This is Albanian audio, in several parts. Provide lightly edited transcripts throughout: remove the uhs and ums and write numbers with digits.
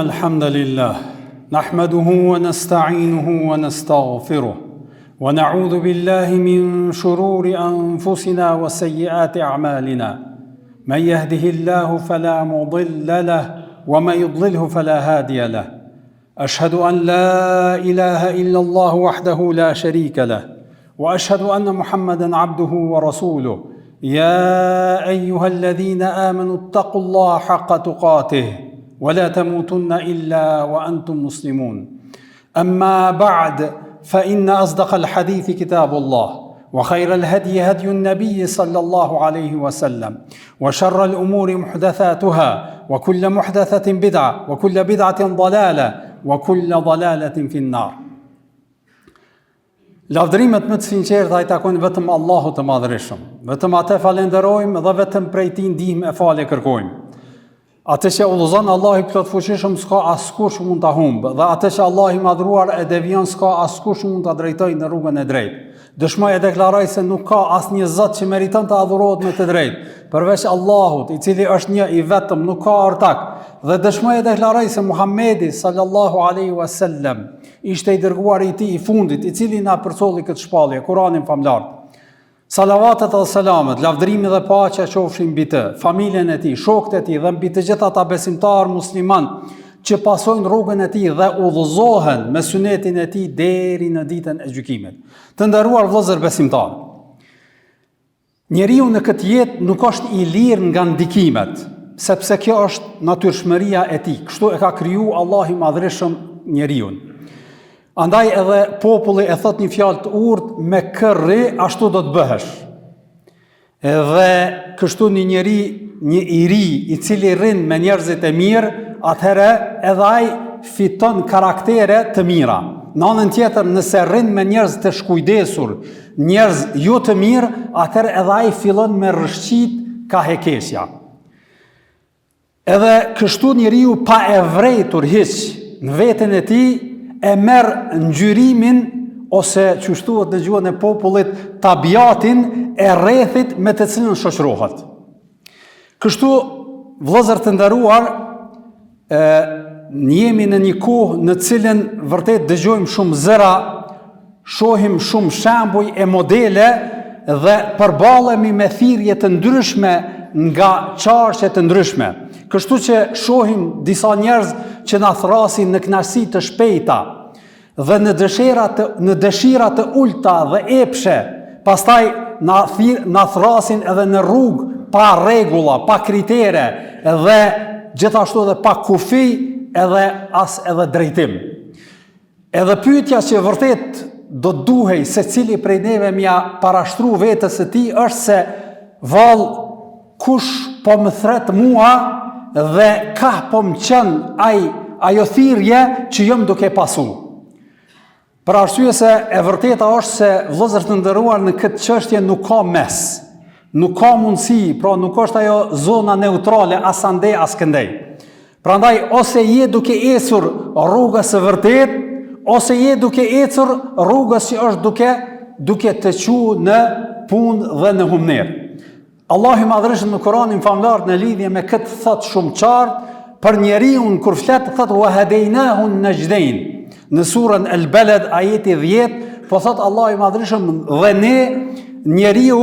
الحمد لله نحمده ونستعينه ونستغفره ونعوذ بالله من شرور أنفسنا وسيئات أعمالنا من يهده الله فلا مضل له ومن يضلله فلا هادي له أشهد أن لا إله إلا الله وحده لا شريك له وأشهد أن محمدا عبده ورسوله يا أيها الذين آمنوا اتقوا الله حق تقاته ولا تموتن إلا وأنتم مسلمون أما بعد فإن أصدق الحديث كتاب الله وخير الهدي هدي النبي صلى الله عليه وسلم وشر الأمور محدثاتها وكل محدثة بدعة وكل بدعة ضلالة وكل ضلالة في النار. Lavdërimet më të sinqerta i takojnë vetëm Allahut të Madhërisëm. Vetëm atë falenderojmë dhe vetëm prej tij ndihmë e falje kërkojmë. Atë që udhëzon Allahu i plotfuqishëm s'ka askush mund ta humbë, dhe atë që Allahu i madhruar e devion s'ka askush mund ta drejtojë në rrugën e drejtë. Dëshmoj e deklaroj se nuk ka asnjë Zot që meriton të adhurohet me të drejtë, përveç Allahut, i cili është një i vetëm, nuk ka ortak. Dhe dëshmoj e deklaroj se Muhamedi sallallahu alaihi wasallam ishte i dërguari i tij i fundit, i cili na përcolli këtë shpallje, Kur'anin famlar. Salavatet dhe selamet, lavdërimi dhe paqja qofshin mbi të, familjen e tij, shokët e tij dhe mbi të gjithë ata besimtar musliman që pasojnë rrugën e tij dhe udhëzohen me sunetin e tij deri në ditën e gjykimit. Të nderuar vëllezër besimtar, njeriu në këtë jetë nuk është i lirë nga ndikimet, sepse kjo është natyrshmëria e tij. Kështu e ka kriju Allahu i Madhërisëm njeriu. Andaj edhe populli e thot një fjalë të urtë, me kërri ashtu do të bëhesh. Edhe kështu një njeri, një i ri i cili rrin me njerëzit e mirë, atëherë edhe ai fiton karaktere të mira. Në anën tjetër, nëse rrin me njerëz të shkujdesur, njerëz jo të mirë, atëherë edhe ai fillon me rrëshqit ka hekesja. Edhe kështu njeriu pa e vrejtur hiç në veten e tij e merr ngjyrimin ose çështuat në gjuhën e popullit tabiatin e rrethit me të cilën shoqërohet. Kështu vëllezër të nderuar, jemi në një kohë në cilën vërtet dëgjojmë shumë zëra, shohim shumë shembuj e modele dhe përballemi me thirrje të ndryshme nga çarqe të ndryshme. Kështu që shohim disa njerëz që na thrasin në kënaqësi të shpejta dhe në dëshira të ulta dhe epshe, pastaj na thrasin edhe në rrugë pa rregulla, pa kritere dhe gjithashtu edhe pa kufi edhe drejtim. Edhe pyetja që vërtet do të duhej se cili prej neve mja parashtru vetës e tij është se vallë kush po më thret mua dhe ka po më qenë ajo thirrje që jam duke pasu. Për arsye se e vërteta është se vëllezër të nderuar në këtë çështje nuk ka mes. Nuk ka mundësi, pra nuk është ajo zona neutrale as andej as këndej. Prandaj ose je duke ecur rrugës së vërtet, ose je duke ecur rrugës që është duke të quajtur në punë dhe në humner. Allahu i Madhërisëm në Kur'anin famlar në lidhje me këtë thot shumë qartë për njeriu kur flet thot wa hadaynahu an-najdain. Në surën Al-Balad ajeti 10 po thot Allahu i Madhërisëm dhe ne njeriu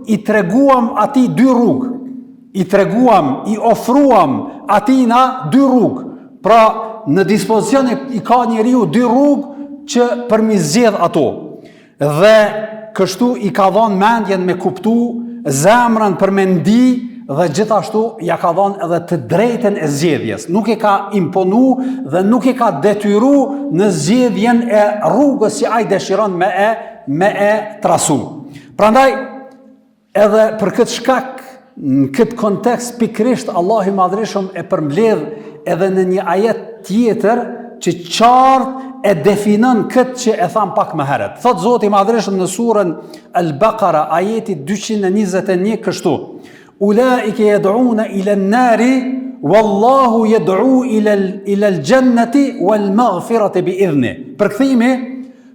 i treguam atij dy rrugë. I ofruam atina dy rrugë. Pra në dispozicion i ka njeriu dy rrugë që përmi zgjedh ato. Dhe kështu i ka dhënë mendjen me kuptu, zemrën për me ndi dhe gjithashtu ja ka dhënë edhe të drejten e zgjedhjes. Nuk e ka imponu dhe nuk e ka detyru në zgjedhjen e rrugës që ai dëshiron me e trasu. Prandaj edhe për këtë shkak, në këtë kontekst pikrisht Allahu i Madhërisëm e përmbledh edhe në një ajet tjetër që qartë e definon këtë që e tham pak më herët. Thot Zoti i Madhërisëm në surën Al-Baqara ajeti 221 kështu: Ulaika yad'una ila an-nari wallahu yad'u ila al-jannati wal maghfirati bi idhni. Përkthimi,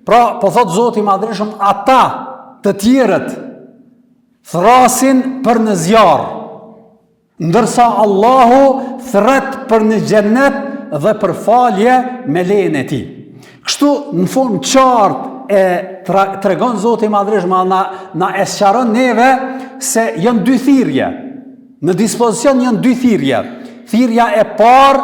pra po thot Zoti i Madhërisëm, ata të tjerët thrasin për në zjarr, ndërsa Allahu thret për në xhennet dhe për falje me lejen e tij. Kështu në formë qartë e tregon Zoti i Madhreshëm, na e sqaron neve se janë dy thirrje. Në dispozicion janë dy thirrje. Thirrja e parë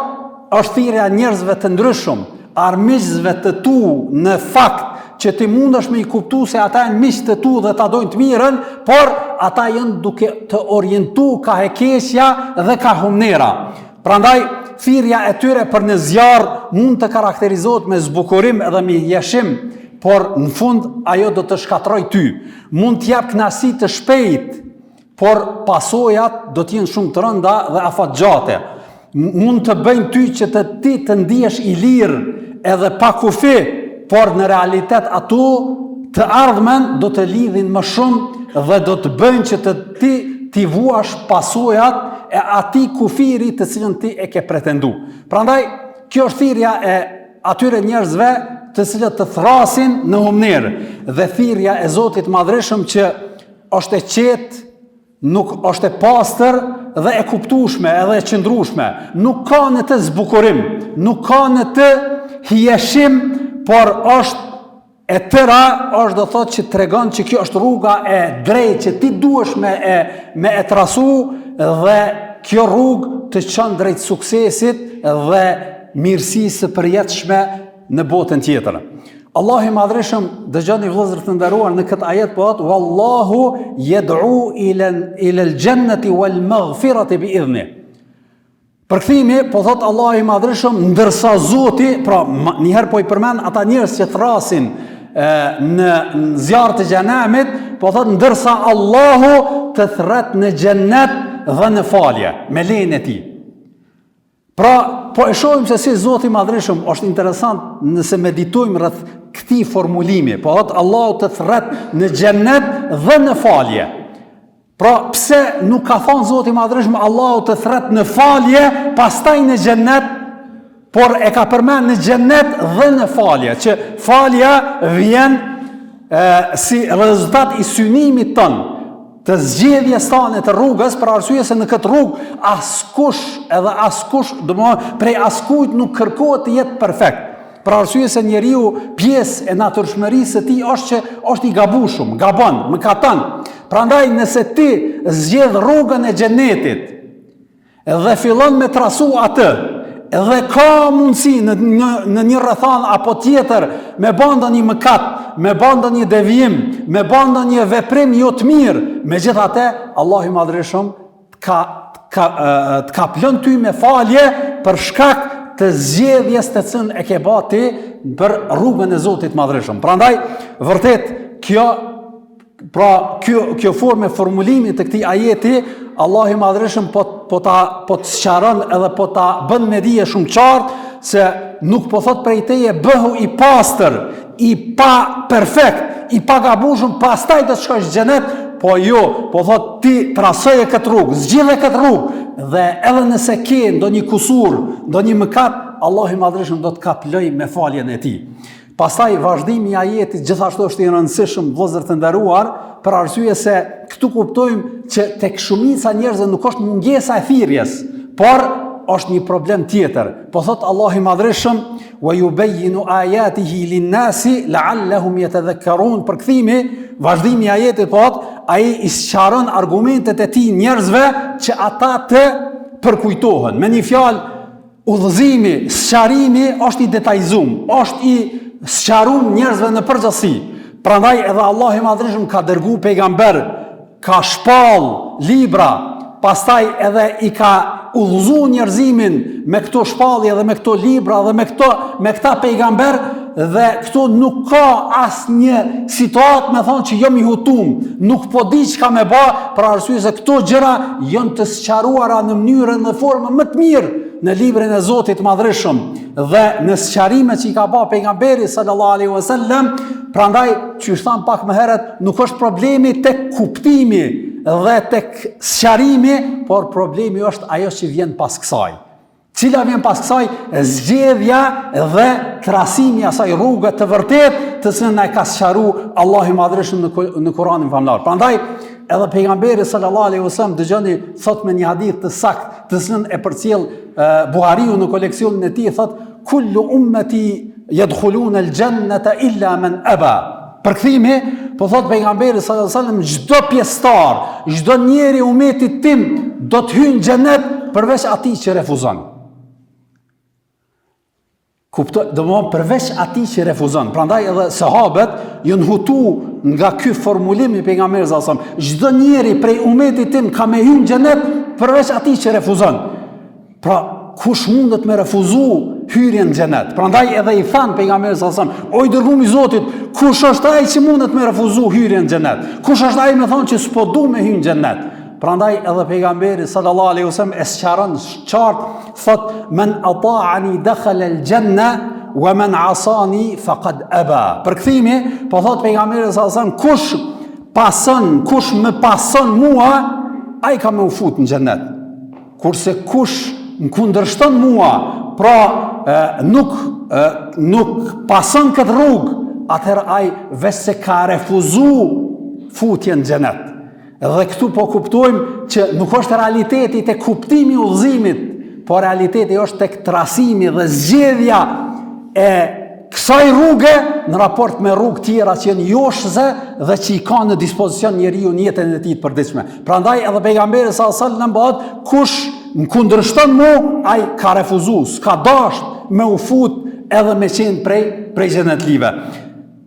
është thirrja njerëzve të ndryshëm, armiqësve të tu në fakt, që ti mundesh me i kuptu se ata janë miq të tu dhe ta dojnë të mirën, por ata janë duke të orientu ka heqesja dhe ka humnera. Prandaj, thirrja e tyre për në zjarr mund të karakterizohet me zbukurim edhe me jeshim, por në fund ajo do të shkatroj ty. Mund të jap kënaqësi të shpejt, por pasojat do të jenë shumë të rënda dhe afatgjate. Mund të bëjnë ty që ti të ndihesh i lirë edhe pa kufi, por në realitet ato të ardhmen do të lidhin më shumë dhe do të bëjnë që ti vuash pasojat e atij kufiri të cilën ti e ke pretendu. Prandaj, kjo është thirrja e atyre njerëzve të cilët të thrasin në humner, dhe thirrja e Zotit Madhreshëm që është e qetë, nuk është e pastër dhe e kuptueshme edhe e qëndrueshme. Nuk ka në të zbukurim, nuk ka në të hieshim, por është e tëra, është do thotë që tregon që kjo është rruga e drejtë që ti duhesh me e trasu, dhe kjo rrugë të çon drejt suksesit dhe mirësisë së përjetshme në botën tjetër. Allahu i Madhreshëm, dëgjoni vëllezër të nderuar, në këtë ajet po thotë wallahu yad'u ila al-jannati wal maghfirati bi idhni. Përkthimi, po thot Allahu i Madhreshëm, ndërsa Zoti, pra njëherë po i përmend ata njerëz që thrasin në zjarr të xhenemit, po thot ndërsa Allahu të thret në xhennet dhe në falje me lejen e tij. Pra, po e shohim se si Zoti i Madhreshëm është interesant nëse meditojmë rreth këtij formulimi. Po thot Allahu të thret në xhennet dhe në falje. Pra, pse nuk ka thonë Zoti i Madhreshëm Allahu të thret në falje, pastaj në xhennet, por e ka përmend në xhennet dhe në falje, që falja vjen si rezultat i synimit ton, të zgjedhjes tane të rrugës, për arsye se në këtë rrugë askush, prej askujt nuk kërkohet të jetë perfekt. Për arsye se njeriu pjesë e natyrshmërisë së tij është që është i gabueshëm, gabon, mëkaton. Prandaj nëse ti zgjedh rrugën e xhenetit dhe fillon me trasu atë, dhe ka mundësi në një rrethan apo tjetër me bën ndonjë mëkat, me bën ndonjë devijim, me bën ndonjë veprim jo të mirë, megjithatë Allahu i Madhreshëm të ka plën ty me falje për shkak të zgjedhjes të cilën e ke bërë ti për rrugën e Zotit Madhreshëm. Prandaj, vërtet, kjo formë formulimi të këtij ajeti, Allahu i Madhreshëm po të sqaron edhe po ta bën me dije shumë qartë se nuk po thot prej teje bëhu i pastër, i pa perfekt, i pa gabueshëm, pastaj do të shkosh në xhenet, po jo, po thot ti trasoje këtë rrugë, zgjidhe këtë rrugë, dhe edhe nëse ke ndonjë kusur, ndonjë mëkat, Allahu i Madhreshëm do të kaploj me faljen e tij. Pastaj vazhdimi i ajetit gjithashtu është i rëndësishëm, vëllezër të nderuar, për arsye se këtu kuptojmë që tek shumica njerëzve nuk është mungesa e thirrjes, por është një problem tjetër. Po thot Allahu i Madhreshëm wa yubayyinu ayatihi lin-nasi la'allahum yatadhakkarun. Përkthimi, vazhdimi i ajetit po thot, ai i sqaron argumentet e tij njerëzve që ata të përkujtohen. Me një fjalë, udhëzimi, sqarimi është i detajzuar, është i sqaruar njerëzve në përgjithësi. Prandaj edhe Allahu i Madhreshëm ka dërguar pejgamber, ka shpall libra, pastaj edhe i ka udhëzuar njerëzimin me këto shpallje dhe me këto libra dhe me këta pejgamber, dhe këto nuk ka asnjë situatë me thonë që jam i hutum, nuk po di çka me bë, për arsye se këto gjëra janë të sqaruara në mënyrën dhe formën më të mirë në librin e Zotit Madhreshëm dhe në sqarimet që i ka bë pejgamberi sallallahu alaihi wasallam. Prandaj, që tham pak më herët, nuk është problemi tek kuptimi dhe tek sqarimi, por problemi është ajo që vjen pas kësaj. Cila vjen pas kësaj? Zgjedhja dhe trasimi asaj rrugë të vërtet të cilën na ka sqaruar Allahu i Madhreshëm në Kur'anin famlar. Prandaj, edhe pejgamberi sallallahu alaihi wasallam dëgjoni thot me një hadith të saktë, të cilën e përcjell Buhariu në koleksionin e tij, thot kullu ummati yadkhuluna al-jannata illa man aba. Përkthimi, po thot pejgamberi sallallahu alaihi wasallam, çdo pjesëtar, çdo njeri i umetit tim do të hyjë në xhenet përveç atij që refuzon. Domthon përveç atij që refuzon. Prandaj edhe sahabët janë hutu nga ky formulim i pejgamberit sallallahu alajhi wasallam. Çdo njeri prej umetit tim ka me hyrë në xhenet përveç atij që refuzon. Pra kush mundet me refuzu hyrjen në xhenet? Prandaj edhe i than pejgamberit sallallahu alajhi wasallam, o i dërguar i Zotit, kush është ai që mundet me refuzu hyrjen në xhenet? Kush është ai më thonë që s'po du me hyrë në xhenet? Prandaj edhe pejgamberi sallallahu alaihi wasallam e sqaron qartë, thot men ata'ani dakhala al-janna wa man 'asani faqad aba. Përkthimi, po thot pejgamberi sallallahu alaihi wasallam, kush më pason mua, ai ka më u fut në xhenet. Kurse kush më kundërshton mua, pra nuk pason këtë rrugë, atëherë ai veç se ka refuzu futjen në xhenet. Dhe këtu po kuptojmë që nuk është realiteti te kuptimi i udhëzimit, po realiteti është tek trasimi dhe zgjedhja e kësaj rruge në raport me rrugë tjera që janë joshëse dhe që i ka në dispozicion njeriu në jetën e tij të përditshme. Prandaj edhe pejgamberi sallallahu alajhi wasallam bëhet kush më kundërshton mua, ai ka refuzuar, s'ka dashur me u fut edhe me qenë prej xhenetlive.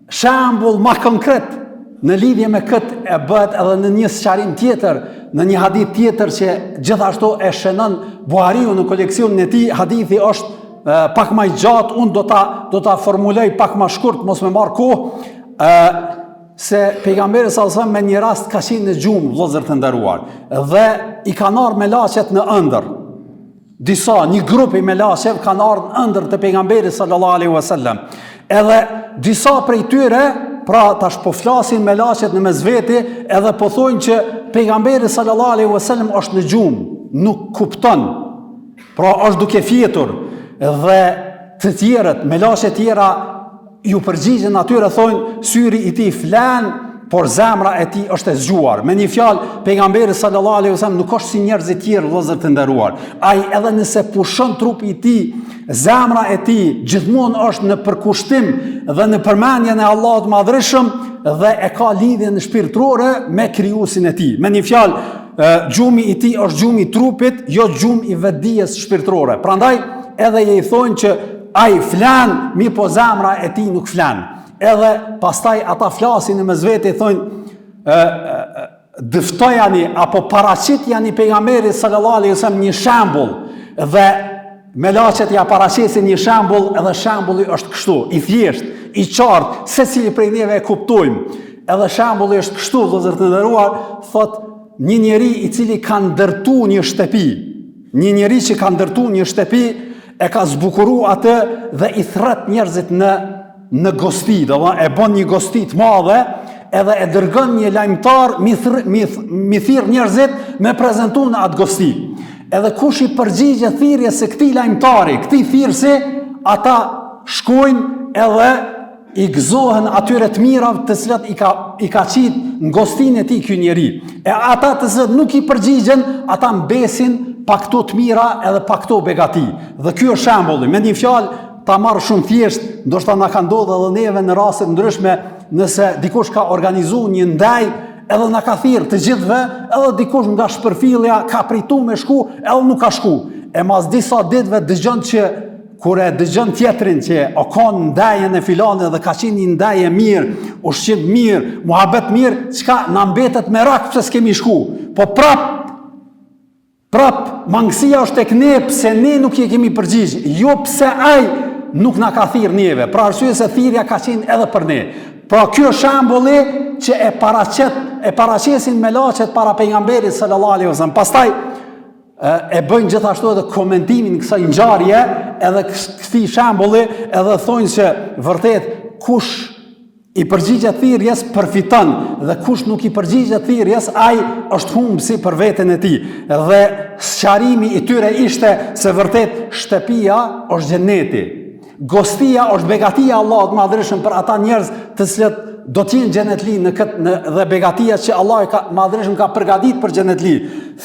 Shembull më konkret në lidhje me këtë e bëhet edhe në një sqarim tjetër, në një hadith tjetër që gjithashtu e shënon Buhariu në koleksionin e tij. Hadithi është pak më i gjatë, unë do ta formuloj pak më shkurt, mos më marr kohë, se pejgamberi sallallahu alajhi wasallam me një rast ka qenë në gjumë, vëllezër të nderuar, dhe i kanë ardhur melaçet në ëndër. Një grup i melaçeve kanë ardhur në ëndër te pejgamberi sallallahu alajhi wasallam. Edhe disa prej tyre, pra tash po flasin melaçet në mes veti, edhe po thonë që pejgamberi sallallahu alajhi wasallam është në gjumë, nuk kupton. Pra është duke fjetur, dhe të tjerët, melaçet tjera ju përgjigjen atyre, thonë syri i tij flan, por zemra e tij është e zgjuar. Me një fjalë, pejgamberi sallallahu alajhi wasallam nuk është si njerëzit tjerë, vëllezër të nderuar. Ai edhe nëse pushon trupi i tij, zemra e tij gjithmonë është në përkushtim dhe në përmendjen e Allahut të Madhërisëm dhe e ka lidhje në shpirtërore me krijuesin e tij. Me një fjalë, gjumi i tij është gjumi i trupit, jo gjumi i vetdijes shpirtërore. Prandaj edhe i thonë që ai flan, mi po zemra e tij nuk flan. Edhe pastaj ata flasin në mes vete, thonë dëftojani apo paraqitjani pejgamberit sallallahu alaihi wasallam një shembull, dhe melaçet ja paraqesin një shembull, edhe shembulli është kështu, i thjesht, i qartë, secili prej neve e kuptojmë. Edhe shembulli është kështu, vëllezër të nderuar, thotë një njeri i cili ka ndërtuar një shtëpi. Një njeri që ka ndërtuar një shtëpi e ka zbukuruar atë dhe i thret njerëzit në gosti, e bën një gosti të madhe, edhe e dërgon një lajmëtar mi thirr njerëzit me prezantu në atë gosti. Edhe kush i përgjigje thirrjes së këtij lajmëtari, këtij thirrsi, ata shkojnë edhe i gëzohen atyre të mirave të cilat i ka qitë në gostinë e tij ky njeri. E ata të cilët nuk i përgjigjen, ata mbesin pa këto të mira edhe pa këto begati. Dhe ky është shembulli. Me një fjalë, ta marrë shumë thjesht, ndoshta na ka ndodhur edhe neve në raste ndryshme, nëse dikush ka organizuar një ndaj, edhe na ka thirrë të gjithëve, edhe dikush nga shpërfillja ka pritur me shku, edhe nuk ka shku. E mas disa ditëve dëgjon që kur e dëgjon tjetrin që o ka ndajën e filanit dhe ka qenë një ndajë mirë, ushqim mirë, muhabet mirë, çka na mbetet me rak pse s'kemi shku. Po prap mangësia është tek ne pse ne nuk i kemi përgjigj, jo pse ai nuk na ka thirrë neve. Pra arsye se thirrja ka qenë edhe për ne. Pra ky është shembulli që e paraqesin melaçet para pejgamberit sallallahu alaihi wasallam. Pastaj e bëjnë gjithashtu edhe komentimin kësaj ngjarje, edhe këtij shembulli, edhe thonë se vërtet kush i përgjigjet thirrjes përfiton dhe kush nuk i përgjigjet thirrjes, ai është humbsi për veten e tij. Dhe sqarimi i tyre ishte se vërtet shtëpia është xheneti. Gostia është begatia Allahut madhreshëm për ata njerëz të cilët do t'jenë xhenetli dhe begatia që Allah madhreshëm ka përgatitur për xhenetli.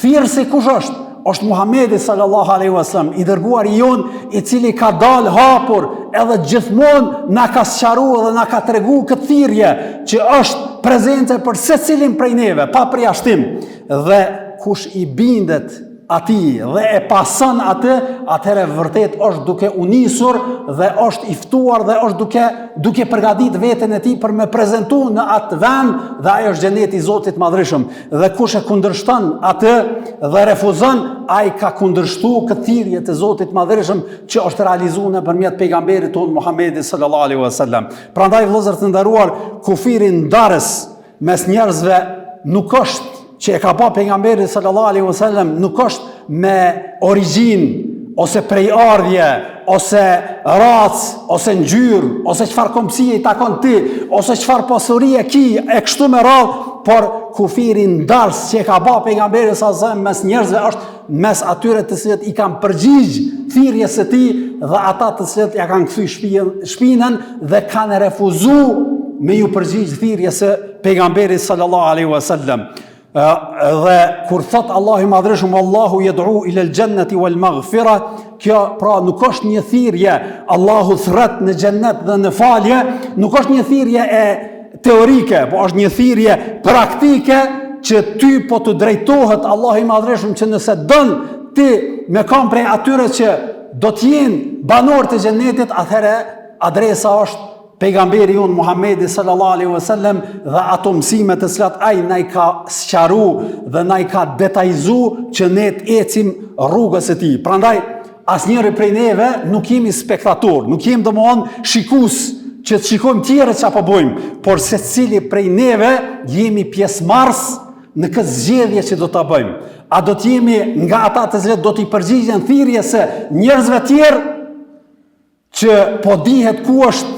Thirrsi kush është? Është Muhamedi sallallahu alaihi wasallam, i dërguari jon, i cili ka dalë hapur edhe gjithmonë na ka sqaruar dhe na ka treguar këtë thirrje që është prezente për secilin prej neve, pa përjashtim. Dhe kush i bindet atij dhe e pason atë, atëherë vërtet është duke u nisur dhe është i ftuar dhe është duke përgatitur veten e tij për me prezantuar në atë vend, dhe ai është xheneti i Zotit madhreshëm. Dhe kush e kundërshton atë dhe refuzon, ai ka kundërshtuar këtë thirrje të Zotit madhreshëm që është realizuar nëpërmjet pejgamberit tonë Muhamedit sallallahu alaihi wasallam. Prandaj vëllezër të nderuar, kufiri ndarës mes njerëzve nuk është që e ka pa pejgamberi sallallahu alaihi wasallam, nuk është me origjinë ose prej ardhje, ose racë, ose ngjyrë, ose çfarë komësie i takon ti, ose çfarë pasurie ki e kështu me radhë, por kufiri ndarës që e ka pa pejgamberi sallallahu alaihi wasallam mes njerëzve është mes atyre të cilët i kanë përgjigj thirrjes së tij dhe ata të cilët ja kanë kthy shpinën dhe kanë refuzuar me ju përgjigj thirrjes së pejgamberit sallallahu alaihi wasallam. Dhe kur thot Allahu i madhreshëm wallahu yad'u ila al-jannati wal maghfira, kjo pra nuk është një thirrje Allahu thret në xhennet dhe në falje, nuk është një thirrje e teorike, po është një thirrje praktike që ty po të drejtohet Allahu i madhreshëm që nëse don ti me kam prej atyre që do të jenë banor të xhennetit, atëherë adresa është pejgamberi jon Muhamedi sallallahu alaihi wasallam dhe ato mësime të cilat ai na i ka sqaruar dhe na i ka detajzuar që ne të ecim rrugës së tij. Prandaj asnjëri prej neve nuk jemi spektator, nuk jemi domthonë shikues që të shikojmë tjerët çfarë po bëjmë, por secili prej neve jemi pjesëmarrës në këtë zgjedhje që do ta bëjmë. A do të jemi nga ata të cilët do t'i përgjigjen thirrjes së njerëzve të tjerë që po dihet ku është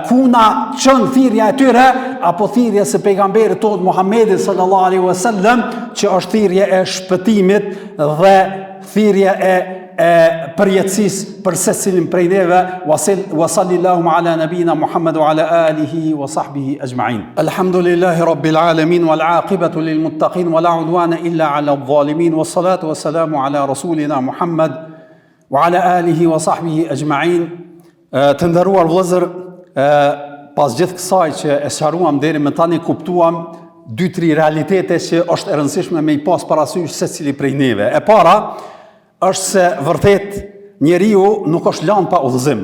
kuna qënë thirrja e tyre, apo thirrja së pejgamberit tonë Muhamedit sallallahu alaihi wasallam, që është thirrje e shpëtimit dhe thirrje e përjetësisë për secilin prej neve. Wa sallallahu ala nabina Muhammad wa ala alihi wa sahbihi ajma'in. Alhamdulillahi rabbil alamin wal aqibatu lil muttaqin wa la udwana illa ala adh-dhalimin was salatu was salamu ala rasulina Muhammad wa ala alihi wa sahbihi ajma'in. Të nderuar vëllezër, pas gjithë kësaj që e sqaruam deri më tani, kuptuam 2-3 realitete që është e rëndësishme me i pas parasysh secili prej neve. E para është se vërtet njeriu nuk është lanë pa udhëzim.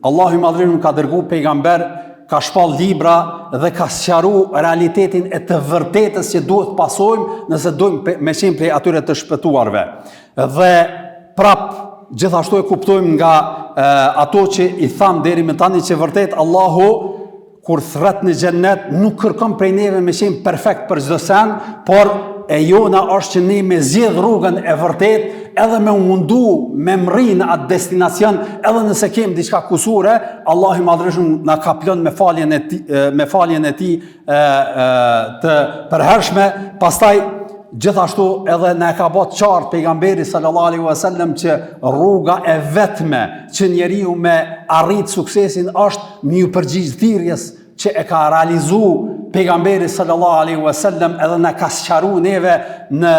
Allahu i madhreshëm ka dërguar pejgamber, ka shpall libra dhe ka sqaruar realitetin e të vërtetës që duhet të pasojmë nëse dojmë me qenë prej atyre të shpëtuarve. Dhe gjithashtu e kuptojmë nga ato që i tham deri më tani që vërtet Allahu kur thret në xhennet nuk kërkon prej neve me qenë perfekt për çdo sen, por e jona është që ne me zgjedh rrugën e vërtet, edhe me mundu me mri në atë destinacion, edhe nëse kemi diçka kusure, Allahu i madhreshëm na ka plon me faljen e tij të përhershme. Pastaj gjithashtu edhe ne ka bërë qartë pejgamberi sallallahu alaihi wasallam që rruga e vetme që njeriu me arrit suksesin është me u përgjigj thirrjes që e ka realizuar pejgamberi sallallahu alaihi wasallam, edhe na ka sqaruar neve në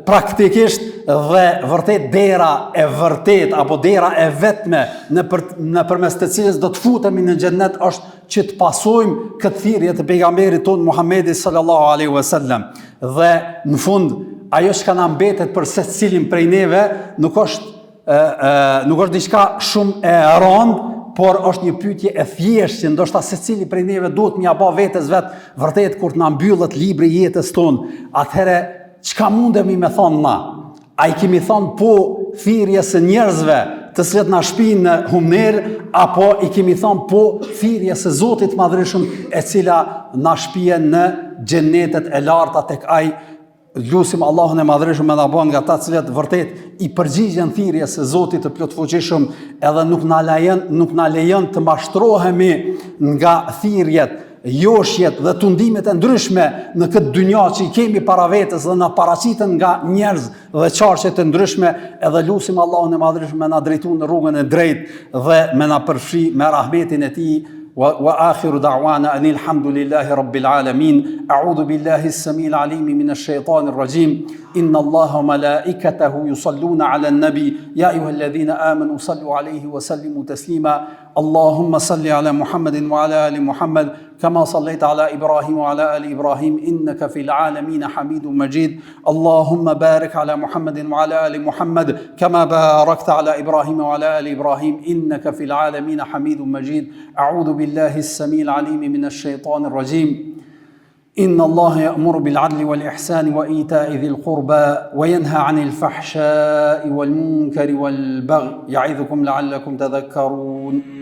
praktikisht, dhe vërtet dera e vërtet apo dera e vetme në përmes të cilës do të futemi në xhennet është që të pasojmë këtë thirrje të pejgamberit tonë Muhamedit sallallahu alaihi wasallam. Dhe në fund ajo që na mbetet për secilin prej neve nuk është diçka shumë e rëndë, por është një pyetje e thjeshtë që ndoshta secili prej neve duhet m'ia bë vetes vet vërtet kur të na mbyllet libri i jetës tonë. Atëherë çka mundemi me thonë na? A i kemi thonë po thirrjes së njerëzve të cilët na shpinë në humner, apo i kemi thonë po thirrjes së Zotit madhreshëm e cila na shpije në xhenetet e larta tek ai? Lusim Allahun e madhreshëm me na bën nga ata të cilët vërtet i përgjigjen thirrjes së Zotit të plotfuqishëm, edhe nuk na lejon të mashtrohemi nga thirrjet joshjet dhe tundimet e ndryshme në këtë dynja që i kemi para vetës dhe na paraqiten nga njerëz dhe qarqet e ndryshme, edhe lutim Allahun e Madhërisht me na drejtu në rrugën e drejtë dhe me na përfshi me rahmetin e tij. وآخر دعوانا أن الحمد لله رب العالمين. أعوذ بالله السميع العليم من الشيطان الرجيم. إن الله وملائكته يصلون على النبي يا أيها الذين آمنوا صلوا عليه وسلموا تسليما. اللهم صل على محمد وعلى آل محمد كما صليت على إبراهيم وعلى آل إبراهيم إنك في العالمين حميد مجيد. اللهم بارك على محمد وعلى آل محمد كما باركت على إبراهيم وعلى آل إبراهيم إنك في العالمين حميد مجيد. أعوذ بالله السميع العليم من الشيطان الرجيم. إن الله يأمر بالعدل والإحسان وإيتاء ذي القربى وينهى عن الفحشاء والمنكر والبغي يعظكم لعلكم تذكرون.